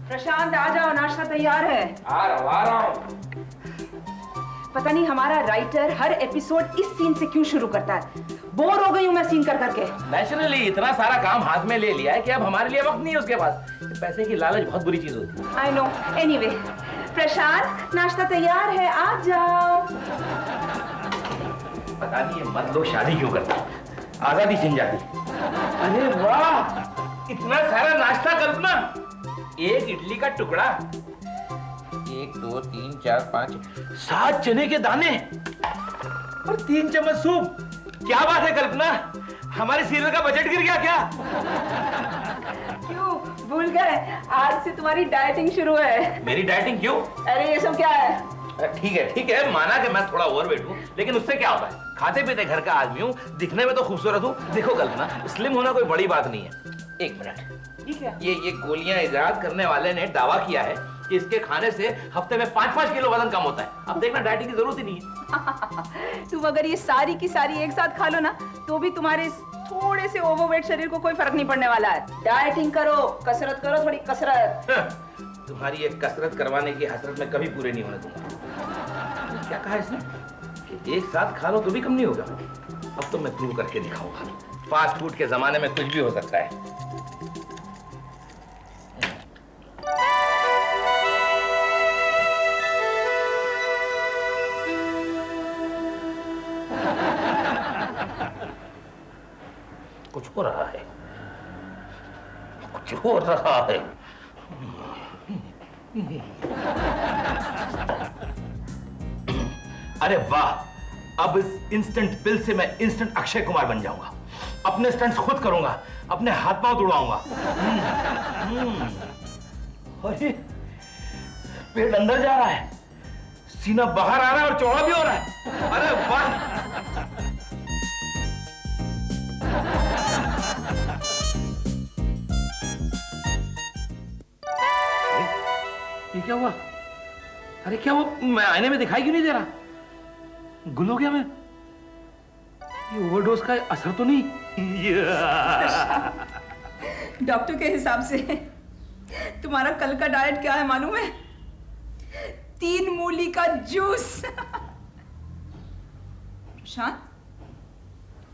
प्रशांत आ जाओ, नाश्ता तैयार है। आ रहा हूँ। पता नहीं हमारा राइटर हर एपिसोड इस सीन से क्यों शुरू करता है। बोर हो गई हूँ मैं सीन कर करके। नेचुरली इतना सारा काम हाथ में ले लिया है कि अब हमारे लिए वक्त नहीं है उसके पास। पैसे की लालच बहुत बुरी चीज होती है। I know. एनीवे, प्रशांत नाश्ता तैयार है, आ जाओ। पता नहीं ये मर्द लोग शादी क्यों करते हैं, आजादी छिन जाती। अरे वाह, इतना सारा नाश्ता कल्पना। एक इडली का टुकड़ा, 1 2 3 4 5 7 चने के दाने और 3 चम्मच सूप। क्या बात है कल्पना, हमारे सीरियल का बजट गिर गया क्या? क्यों भूल गए? आज से तुम्हारी डाइटिंग शुरू है। मेरी डाइटिंग क्यों? अरे ये सब क्या है? ठीक है, माना कि मैं थोड़ा ओवरवेट हूँ, लेकिन उससे क्या होता है? खाते पीते घर का आदमी हूँ, दिखने में तो खूबसूरत हूँ। देखो कल्पना, स्लिम होना कोई बड़ी बात नहीं है। एक मिनट, ये गोलियां इजाद करने वाले ने दावा किया है कि इसके खाने से हफ्ते में 5-5 किलो वजन कम होता है। अब देखना, डाइटिंग की जरूरत ही नहीं है। तुम अगर ये सारी की सारी एक साथ खा लो ना, तो भी तुम्हारे थोड़े से ओवरवेट शरीर को कोई फर्क नहीं पड़ने वाला है। डाइटिंग करो, कसरत करो, थोड़ी कसरत। तुम्हारी ये कसरत करवाने की हसरत में कभी पूरे नहीं होने दूंगा। क्या कहा इसने कि एक साथ खा लो तो भी कम नहीं होगा? अब तो मैं प्रूव करके दिखाऊंगा। फास्ट फूड के जमाने में कुछ भी हो सकता है। कुछ हो रहा है, कुछ हो रहा है। अरे वाह, अब इस इंस्टेंट पिल से मैं इंस्टेंट अक्षय कुमार बन जाऊंगा। अपने स्टंट्स खुद करूंगा, अपने हाथ पांव तोड़वाऊंगा। अरे पेट अंदर जा रहा है, सीना बाहर आ रहा है और चौड़ा भी हो रहा है। अरे वाह, ये क्या हुआ? अरे क्या हुआ? मैं आईने में दिखाई क्यों नहीं दे रहा? गुल हो गया मैं? ये ओवरडोज का असर तो नहीं? डॉक्टर के हिसाब से तुम्हारा कल का डाइट क्या है मालूम है? 3 मूली का जूस। प्रशांत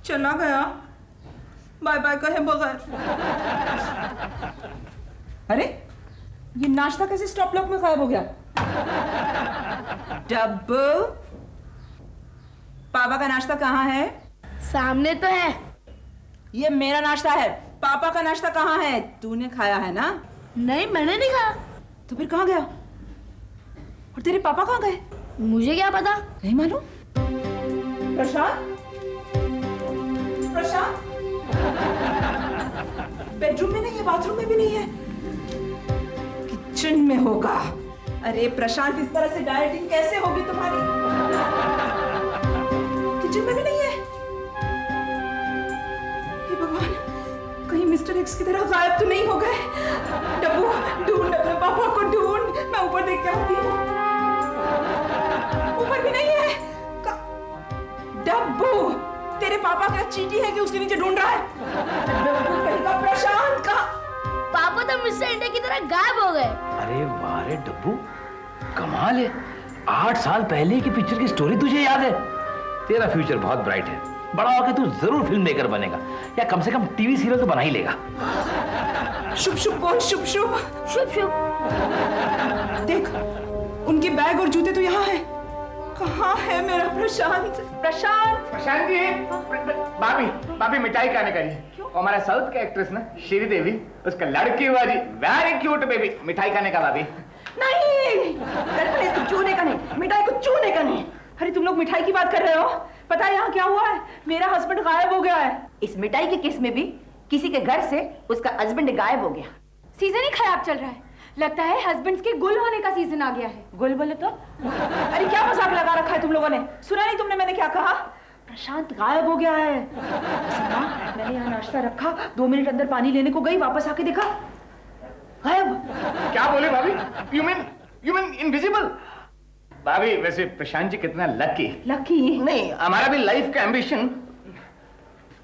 चला गया बाय बाय कहे बगैर। अरे ये नाश्ता कैसे स्टॉप लॉक में गायब हो गया? डब्बू, पापा का नाश्ता कहाँ है? सामने तो है। ये मेरा नाश्ता है, पापा का नाश्ता कहाँ है? तूने खाया है ना? नहीं, मैंने नहीं खाया। तो फिर कहाँ गया? और तेरे पापा कहाँ गए? मुझे क्या पता? नहीं मालूम। प्रशांत, प्रशांत बेडरूम में नहीं है, बाथरूम में भी नहीं है, किचन में होगा। अरे प्रशांत, इस तरह से डाइटिंग कैसे होगी तुम्हारी? किचन में भी नहीं है। हे भगवान, कहीं मिस्टर एक्स की तरह गायब तो नहीं हो गए? डब्बू ढूंढ अपने पापा को ढूंढ, मैं ऊपर देख के आती हूँ। ऊपर भी नहीं है। डब्बू, तेरे पापा का चींटी है कि उसके नीचे ढूंढ रहा है? डब्बू कहीं का। प्रशांत का पापा तो मिस्टर इंडिया की तरह गायब हो गए। अरे वाह रे डब्बू, कमाल है। 8 साल पहले की पिक्चर की स्टोरी तुझे याद है? तेरा फ्यूचर बहुत ब्राइट है। बड़ा होकर तू जरूर फिल्म मेकर बनेगा, या कम से कम टीवी सीरियल तो बना ही लेगा। शुभ शुभ बोल, शुभ शुभ। शुभ शुभ। देख, उनके बैग और जूते तो यहाँ है। कहाँ है मेरा प्रशांत? प्रशांत, प्रशांत जी, भाभी मिठाई खाने का जी। हमारा साउथ का एक्ट्रेस ना श्रीदेवी, उसका लड़की हुआ जी, वेरी क्यूट बेबी। मिठाई खाने का भाभी। नहीं, दरअसल इसको छूने का नहीं, मिठाई को छूने का नहीं। अरे तुम लोग मिठाई की बात कर रहे हो? पता है यहाँ क्या हुआ है? मेरा हस्बैंड गायब हो गया है। इस मिठाई के केस में भी किसी के घर से उसका हस्बैंड गायब हो गया। सीजन ही खराब चल रहा है। लगता है हस्बैंड्स के गुल होने का सीजन आ गया है। गुल बोले तो? अरे क्या मजाक लगा रखा है तुम लोगों ने? सुना नहीं तुमने मैंने क्या कहा? प्रशांत गायब हो गया है। मैंने यहाँ नाश्ता रखा, 2 मिनट अंदर पानी लेने को गई, वापस आके देखा गायब। क्या बोले भाभी? You mean invisible? भाभी वैसे प्रशांत जी कितना लकी। लकी? नहीं, हमारा भी लाइफ का एम्बिशन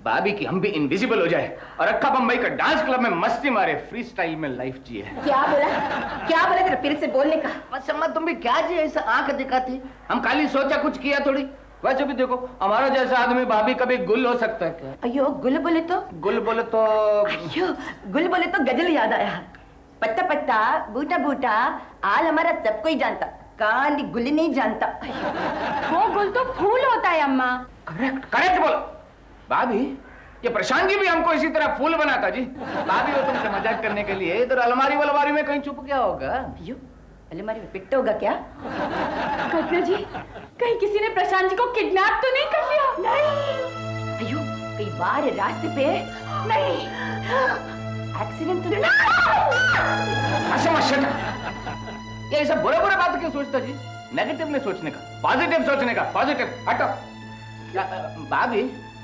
भाभी की हम भी इनविजिबल हो जाए और अक्का बम्बई का डांस क्लब में मस्ती मारे, फ्री स्टाइल में लाइफ जिए। क्या बोला तेरा फिर से बोलने का? बस अम्मा तुम भी क्या जी ऐसा आंख दिखाती? हम खाली सोचा कुछ किया थोड़ी। वैसे भी देखो हमारा जैसा आदमी भाभी कभी गुल हो सकता है क्या? अयो गुल बोले तो अयो गुल बोले तो गजल याद आया। पत्ता पत्ता बूटा बूटा आल हमारा सब कोई जानता, काली गुल नहीं जानता। वो गुल तो फूल होता है अम्मा। करेक्ट बोलो भाभी। ये प्रशांत जी भी हमको इसी तरह फूल बनाता जी। भाभी वो तुमसे मजाक करने के लिए इधर अलमारी में कहीं छुप गया होगा। अयो अलमारी में पिट्टा होगा क्या? कल्पना जी, कहीं किसी ने प्रशांत जी को किडनैप तो नहीं कर लिया? नहीं। अयो कहीं बाहर रास्ते पे नहीं, एक्सीडेंट तो नहीं? ये सब बुरा बात क्यों सोचता जी? नेगेटिव में सोचने का, पॉजिटिव सोचने का। पॉजिटिव हटो। भाभी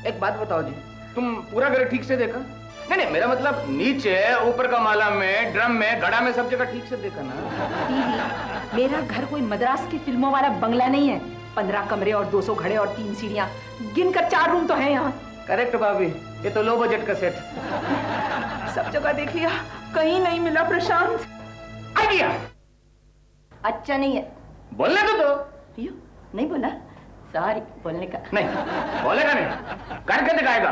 एक बात बताओ जी, तुम पूरा घर ठीक से देखा? नहीं मेरा मतलब नीचे ऊपर का माला में, ड्रम में, गड़ा में, सब जगह ठीक से देखा ना? दीदी मेरा घर कोई मद्रास की फिल्मों वाला बंगला नहीं है। 15 कमरे और 200 घड़े और 3 सीढ़ियां, गिनकर 4 रूम तो हैं यहाँ। करेक्ट भाभी, ये तो लो बजट का सेट। सब जगह देख लिया, कहीं नहीं मिला प्रशांत। आइडिया अच्छा नहीं है। बोलने दो। अयो नहीं बोला, सॉरी बोलने का नहीं बोलेगा नहीं, करके दिखाएगा।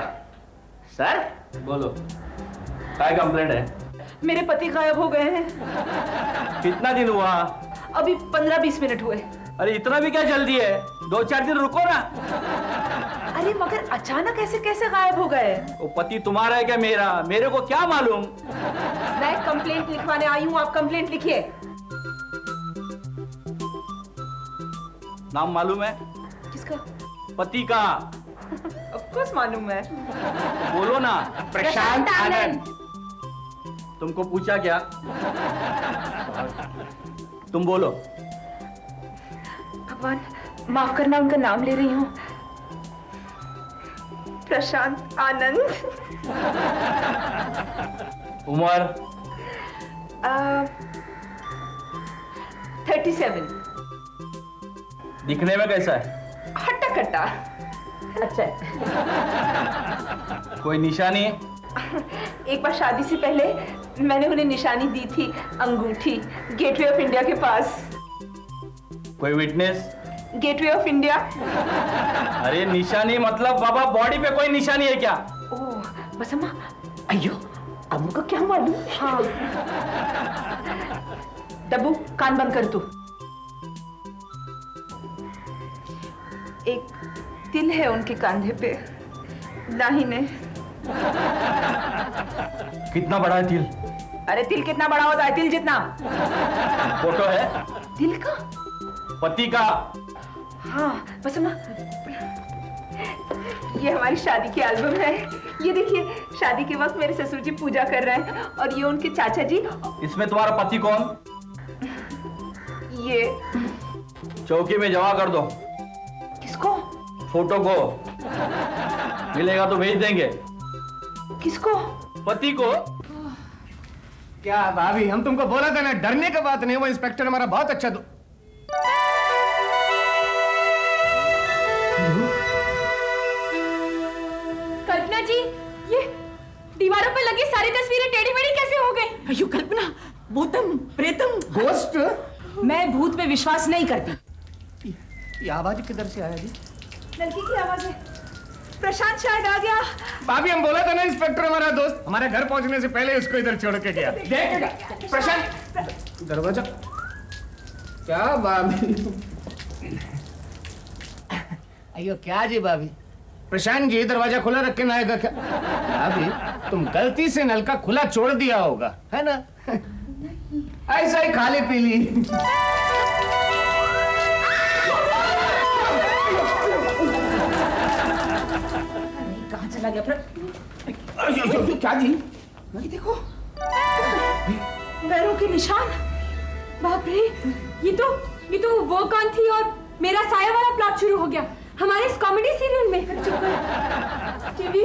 सर बोलो, काय कंप्लेंट है? मेरे पति गायब हो गए हैं। कितना दिन हुआ? अभी 15-20 मिनट हुए। अरे इतना भी क्या जल्दी है? 2-4 दिन रुको ना। अरे मगर अचानक ऐसे कैसे गायब हो गए? वो पति तुम्हारा है क्या मेरा? मेरे को क्या मालूम? मैं कंप्लेंट लिखवाने आई हूँ, आप कंप्लेंट लिखिए। नाम मालूम है? किसका? पति का। ऑफ कोर्स मालूम है। बोलो ना। प्रशांत आनंद। तुमको पूछा क्या? तुम बोलो। भगवान माफ करना, उनका नाम ले रही हूँ। प्रशांत आनंद। उम्र? 37। दिखने में कैसा है? हट्टा कट्टा अच्छा है। कोई निशानी? एक बार शादी से पहले मैंने उन्हें निशानी दी थी, अंगूठी, गेटवे ऑफ इंडिया के पास। कोई विटनेस? Gateway of India. अरे निशानी मतलब बाबा बॉडी पे कोई निशानी है क्या? ओह बस अम्मा। अयो अब उनको क्या मालूम? हाँ डब्बू कान बंद कर तू। एक तिल है उनके कंधे पे, दाहिने। कितना बड़ा है तिल? अरे तिल कितना बड़ा होता है? तिल जितना। फोटो है? तिल का? पति का? हाँ बस अम्मा, ये हमारी शादी की एल्बम है। ये देखिए, शादी के वक्त मेरे ससुर जी पूजा कर रहे हैं और ये उनके चाचा जी। इसमें तुम्हारा पति कौन? ये चौकी में जमा कर दो। किसको? फोटो को। मिलेगा तो भेज देंगे। किसको? पति को। क्या भाभी, हम तुमको बोला था ना, डरने का बात नहीं। वो इंस्पेक्टर हमारा बहुत अच्छा कल्पना जी, ये दीवारों पर लगी सारी तस्वीरें टेढ़ी मेढ़ी कैसे हो गई? अयो कल्पना, भूतम प्रेतम। गोस्ट। मैं भूत पे विश्वास नहीं करती। ये आवाज किधर से आया जी? लड़की की आवाज है। प्रशांत शायद आ गया। भाभी हम बोला था ना, इंस्पेक्टर हमारा दोस्त हमारे घर पहुंचने से पहले उसको इधर छोड़ के गया। देख प्रशांत, दरवाजा। क्या भाभी? अयो क्या जी भाभी? प्रशांत जी दरवाजा खुला रख के ना आएगा क्या? भाभी तुम गलती से नलका खुला छोड़ दिया होगा, है ना? ऐसा ही खाली पीली। कहाँ चला गया? क्या जी? ये देखो, पैरों के निशान। बाप रे, ये तो वो कौन थी? और मेरा साया वाला प्लॉट शुरू हो गया हमारे इस कॉमेडी सीरियल में। टीवी,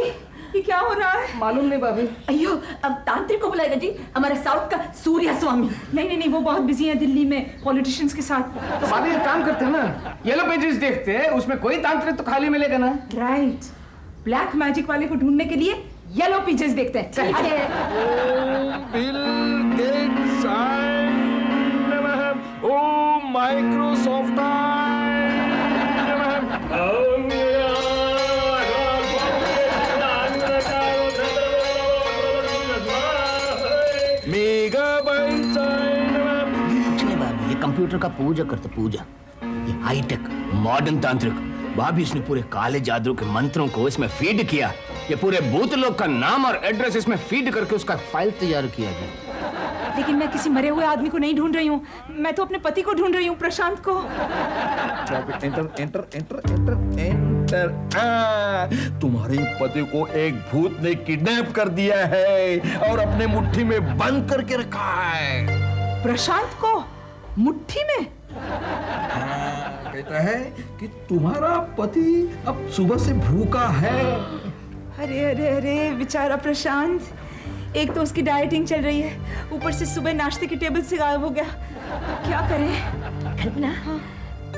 ये क्या हो रहा है? मालूम नहीं भाभी। अयो अब तांत्रिक को बुलाएगा जी, हमारे साउथ का सूर्य स्वामी। नहीं, वो बहुत बिजी है दिल्ली में पॉलिटिशियंस के साथ। तो भाभी एक काम करते हैं ना, येलो पेजेस देखते हैं, उसमें कोई तांत्रिक तो खाली मिलेगा ना? राइट। ब्लैक मैजिक वाले को ढूंढने के लिए येलो पीजेस देखते हैं। अरे बिल गेट्स ओम माइक्रोसॉफ्ट ये कंप्यूटर का पूजा करते पूजा, ये हाईटेक मॉडर्न तांत्रिक भाभी, इसने पूरे काले जादू के मंत्रों को इसमें फीड किया। ये पूरे भूत लोग का नाम और एड्रेस इसमें फीड करके उसका फाइल तैयार किया गया। लेकिन मैं किसी मरे हुए आदमी को नहीं ढूंढ रही हूँ, मैं तो अपने पति को ढूंढ रही हूँ, प्रशांत को। एंटर। तुम्हारे पति को एक भूत ने किडनैप कर दिया है और अपने मुट्ठी में बंद करके रखा है। प्रशांत को मुट्ठी में? कहता है कि तुम्हारा पति अब सुबह से भूखा है। अरे अरे अरे बेचारा प्रशांत, एक तो उसकी डाइटिंग चल रही है, ऊपर से सुबह नाश्ते की टेबल से गायब हो गया। क्या करें? कल्पना,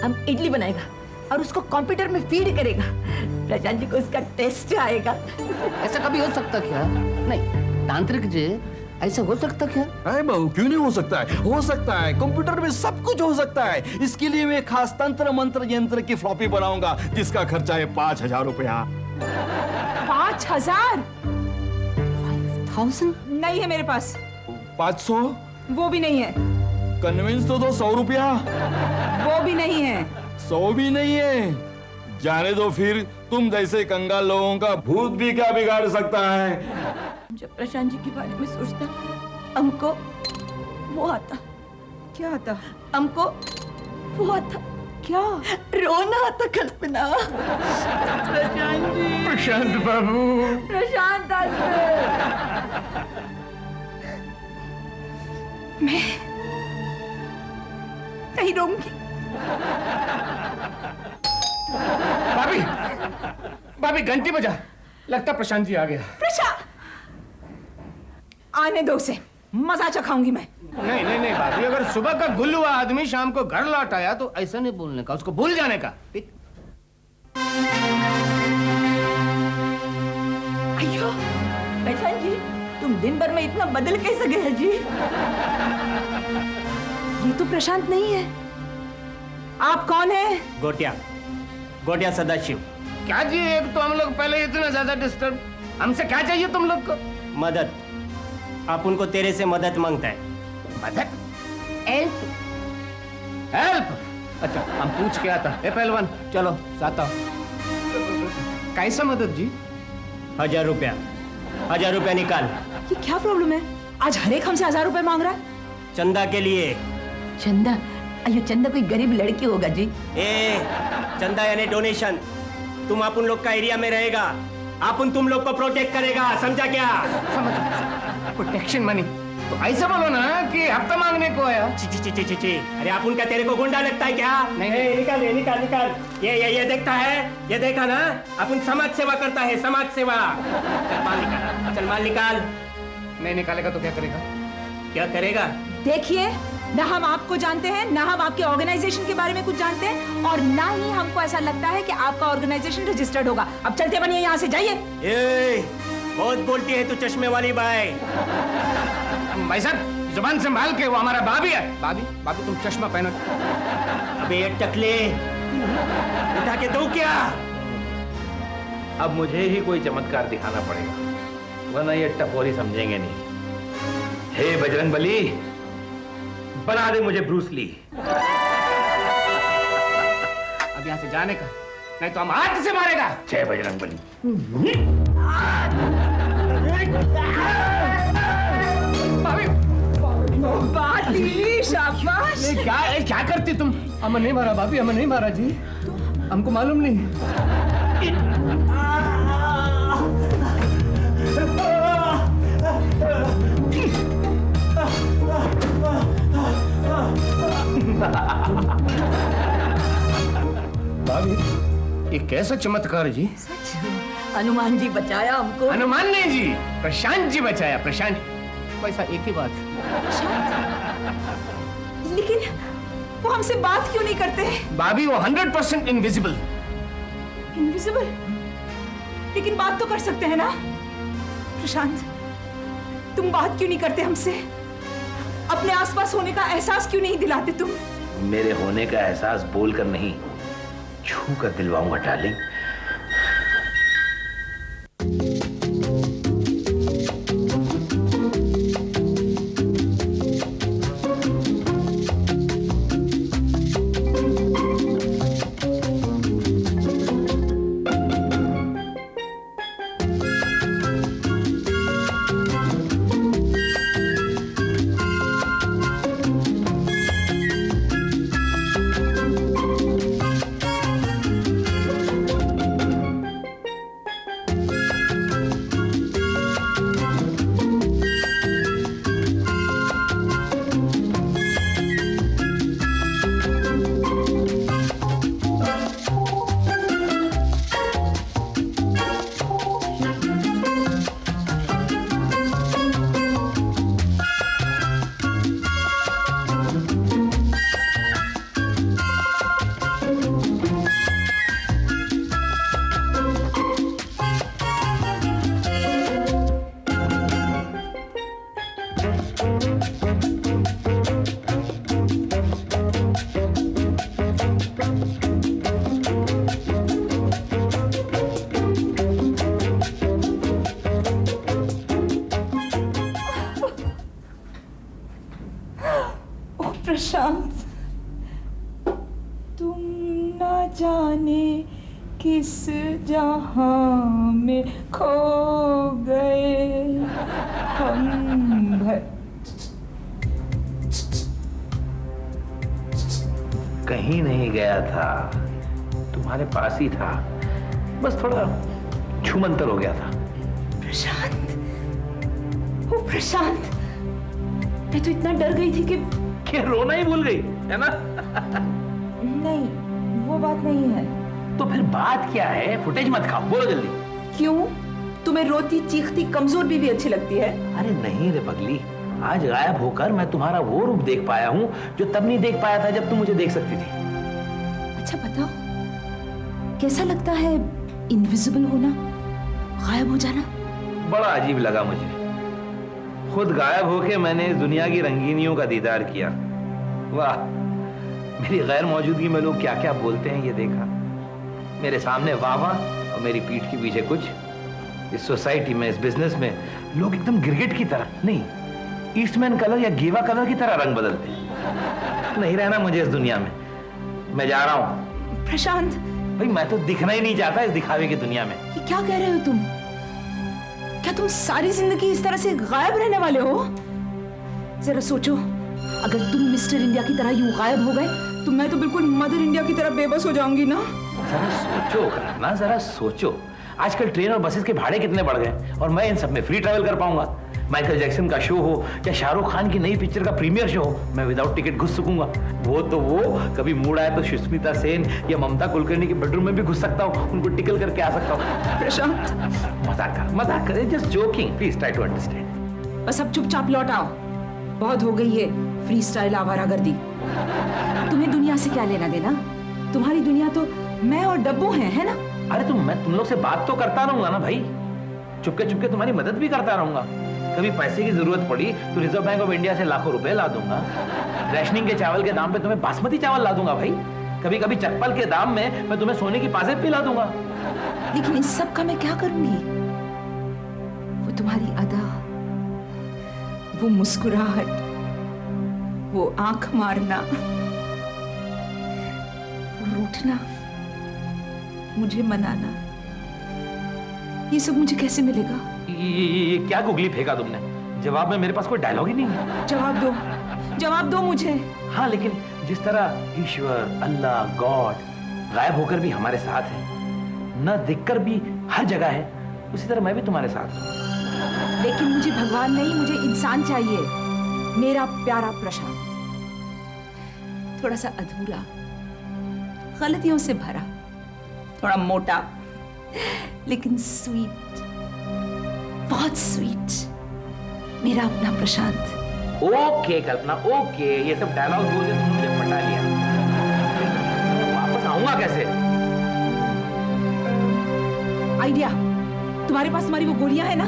हम इडली बनाएगा और उसको कंप्यूटर में फीड करेगा। प्रशांत जी को उसका टेस्ट आएगा। ऐसा कभी हो सकता क्या? नहीं तांत्रिक जी, ऐसा हो सकता क्या? अरे बहू, क्यों नहीं हो सकता है? हो सकता है, कंप्यूटर में सब कुछ हो सकता है। इसके लिए मैं खास तंत्र मंत्र यंत्र की फ्लॉपी बनाऊंगा जिसका खर्चा है 5,000 रुपया। 5,000? 5,000? नहीं है मेरे पास। 500? वो भी नहीं है। कन्विंस तो दो। 100 रुपया? वो भी नहीं है। 100 भी नहीं है? जाने दो फिर, तुम जैसे कंगाल लोगों का भूत भी क्या बिगाड़ सकता है। जब प्रशांत जी के बारे में सोचता, हमको वो आता। क्या आता? हमको वो आता। क्या? रोना आता कल्पना। प्रशांत जी, प्रशांत बाबू, प्रशांत मैं नहीं रोऊंगी। भाभी, भाभी घंटी बजा, लगता प्रशांत जी आ गया। प्रशांत, आने दो उसे, मजा चखाऊंगी मैं। नहीं नहीं नहीं भाभी, अगर सुबह का गुल हुआ आदमी शाम को घर लौट आया तो ऐसा नहीं बोलने का, उसको भूल जाने का। अयो प्रशांत जी, तुम दिन भर में इतना बदल कैसे गए जी? ये तो प्रशांत नहीं है। आप कौन है? गोटिया, गोटिया सदाशिव। क्या जी, एक तो हम लोग पहले इतना ज्यादा डिस्टर्ब, हमसे क्या चाहिए तुम लोग को? मदद। आप उनको तेरे से मदद मांगता है। मदद? हेल्प? हेल्प? अच्छा, हम पूछ के आता। ए पहलवान, चलो साथ आओ। कैसा मदद जी? 1,000 रुपया, 1,000 रुपया निकाल। ये क्या प्रॉब्लम है? आज हर एक हमसे 1,000 रुपए मांग रहा है। चंदा के लिए। चंदा? अयो चंदा कोई गरीब लड़की होगा जी। ए, चंदा यानी डोनेशन। तुम अपन लोग का एरिया में रहेगा, अपन तुम लोग को प्रोटेक्ट करेगा, समझा क्या? समझ, प्रोटेक्शन मनी। तो ऐसा बोलो ना कि हफ्ता मांगने को आया। ची ची ची ची ची ची। अरे अपन का तेरे को गुंडा लगता है क्या? नहीं। निकाल निकाल निकाल। ये देखता है, ये देखा ना, अपन समाज सेवा करता है, समाज सेवा। चल माल निकाल, चल माल निकाल। नहीं निकालेगा तो क्या करेगा? क्या करेगा? देखिए, ना हम आपको जानते हैं, ना हम आपके ऑर्गेनाइजेशन के बारे में कुछ जानते हैं, और ना ही हमको ऐसा लगता है कि आपका ऑर्गेनाइजेशन रजिस्टर्ड होगा। अब चलते बनिए यहाँ से, जाइए। ए, बहुत बोलती है तू चश्मे वाली बाई। भाई साहब, जुबान संभाल के, वो हमारा भाभी है। भाभी, भाभी तुम चश्मा पहनो। अबे ये टकले, उठा के दो क्या? अब मुझे ही कोई चमत्कार दिखाना पड़ेगा, वरना ये टपोरी समझेंगे नहीं। हे बजरंग बली, बना दे मुझे ब्रूस ली। अब यहाँ से जाने का, नहीं तो हम हाथ से मारेगा। जय बजरंग बली। बाती, शाबाश। क्या करती तुम? हमें नहीं मारा भाभी, हमें नहीं मारा जी, हमको मालूम नहीं। भाभी, ये कैसा चमत्कार है जी? हनुमान जी बचाया हमको। हनुमान नहीं जी, प्रशांत जी बचाया। प्रशांत, वैसा एक ही बात। लेकिन वो हमसे बात क्यों नहीं करते? भाभी वो 100% इनविजिबल। इनविजिबल? लेकिन बात तो कर सकते हैं ना? प्रशांत, तुम बात क्यों नहीं करते हमसे? अपने आसपास होने का एहसास क्यों नहीं दिलाते तुम? मेरे होने का एहसास बोलकर नहीं, छू कर दिलवाऊंगा डार्लिंग। प्रशांत, तुम ना जाने किस जहां में खो गए हम कहीं नहीं गया था, तुम्हारे पास ही था, बस थोड़ा छूमंतर हो गया था। प्रशांत, ओ प्रशांत, मैं तो इतना डर गई थी कि रोना ही भूल गई है ना? नहीं, वो बात नहीं है। तो फिर बात क्या है? फुटेज मत खाओ, बोलो जल्दी। क्यों? तुम्हें रोती चीखती कमजोर बीवी अच्छी लगती है? अरे नहीं रे पगली, आज गायब होकर मैं तुम्हारा वो रूप देख पाया हूँ जो तब नहीं देख पाया था जब तुम मुझे देख सकती थी। अच्छा बताओ, कैसा लगता है इनविजिबल होना, गायब हो जाना? बड़ा अजीब लगा मुझे। खुद गायब होके मैंने इस दुनिया की रंगीनियों का दीदार किया। वाह, मेरी गैर मौजूदगी में लोग क्या क्या बोलते हैं ये देखा। मेरे सामने वाह वाह और मेरी पीठ के पीछे कुछ। इस सोसाइटी में, इस बिजनेस में लोग एकदम गिरगिट की तरह नहीं, ईस्टमैन कलर या गेवा कलर की तरह रंग बदलते हैं। नहीं रहना मुझे इस दुनिया में, मैं जा रहा हूं। प्रशांत, भाई मैं तो दिखना ही नहीं चाहता इस दिखावे की दुनिया में। ये क्या कह रहे हो तुम? क्या तुम सारी जिंदगी इस तरह से गायब रहने वाले हो? जरा सोचो, अगर तुम मिस्टर इंडिया की तरह यूं गायब हो गए तो मैं तो बिल्कुल मदर इंडिया की तरह बेबस हो जाऊंगी ना। जरा सोचो कल्पना, जरा सोचो। आजकल ट्रेन और बसेस के भाड़े कितने बढ़ गए और मैं इन सब में फ्री ट्रैवल कर पाऊंगा। माइकल जैक्सन का शो हो या शाहरुख खान की नई पिक्चर का प्रीमियर शो हो, मैं विदाउट टिकट घुस सकूंगा। वो कभी मूड आए तो सुष्मिता सेन या ममता कुलकर्णी के बेडरूम में भी घुस सकता हूँ, उनको टिकल करके आ सकता हूँ। प्रशांत, मजाक कर, just joking, please try to understand. बस अब चुपचाप लौट आओ, बहुत हो गई है फ्री स्टाइल आवारागर्दी। तुम्हें दुनिया से क्या लेना देना? तुम्हारी दुनिया तो मैं और डब्बू हैं, है ना? अरे मैं तुम लोग से बात तो करता रहूंगा ना भाई, चुपके चुपके तुम्हारी मदद भी करता रहूंगा। कभी पैसे की जरूरत पड़ी तो रिजर्व बैंक ऑफ इंडिया से लाखों रुपए ला दूंगा। रेशनिंग के चावल के दाम पे तुम्हें बासमती चावल ला दूंगा भाई। कभी कभी चप्पल के दाम में मैं तुम्हें सोने की पाजेब पिला दूंगा। लेकिन इस सब का मैं क्या करूंगी? वो तुम्हारी अदा, वो मुस्कुराहट, वो आंख मारना, वो रूठना, मुझे मनाना, ये सब मुझे कैसे मिलेगा? ये क्या गुगली फेंका तुमने? जवाब में मेरे पास कोई डायलॉग ही नहीं है। जवाब दो मुझे। हाँ, लेकिन जिस तरह ईश्वर, अल्लाह, गॉड गायब होकर भी हमारे साथ है, न दिखकर भी हर जगह है, उसी तरह मैं भी तुम्हारे साथ हूँ। लेकिन मुझे भगवान नहीं, मुझे इंसान चाहिए, मेरा प्यारा प्रशांत। थोड़ा सा अधूरा, गलतियों से भरा, थोड़ा मोटा, लेकिन स्वीट, बहुत स्वीट, मेरा अपना प्रशांत। ओके कल्पना, ओके, ये सब डायलॉग बोल के तुमने मुझे पटा लिया। वापस आऊंगा कैसे? आइडिया, तुम्हारे पास तुम्हारी वो गोलियां है ना,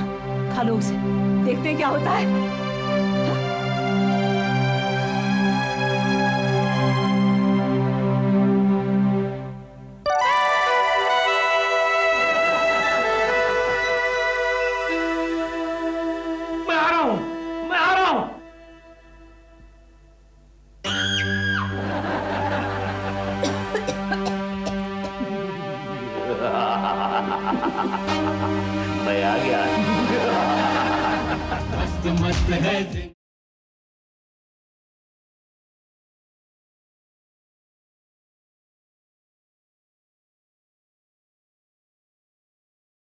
खा लो उसे, देखते हैं क्या होता है। मैं आ रहा हूं, मैं आ रहा हूं। मैं आ गया। मस्त मस्त है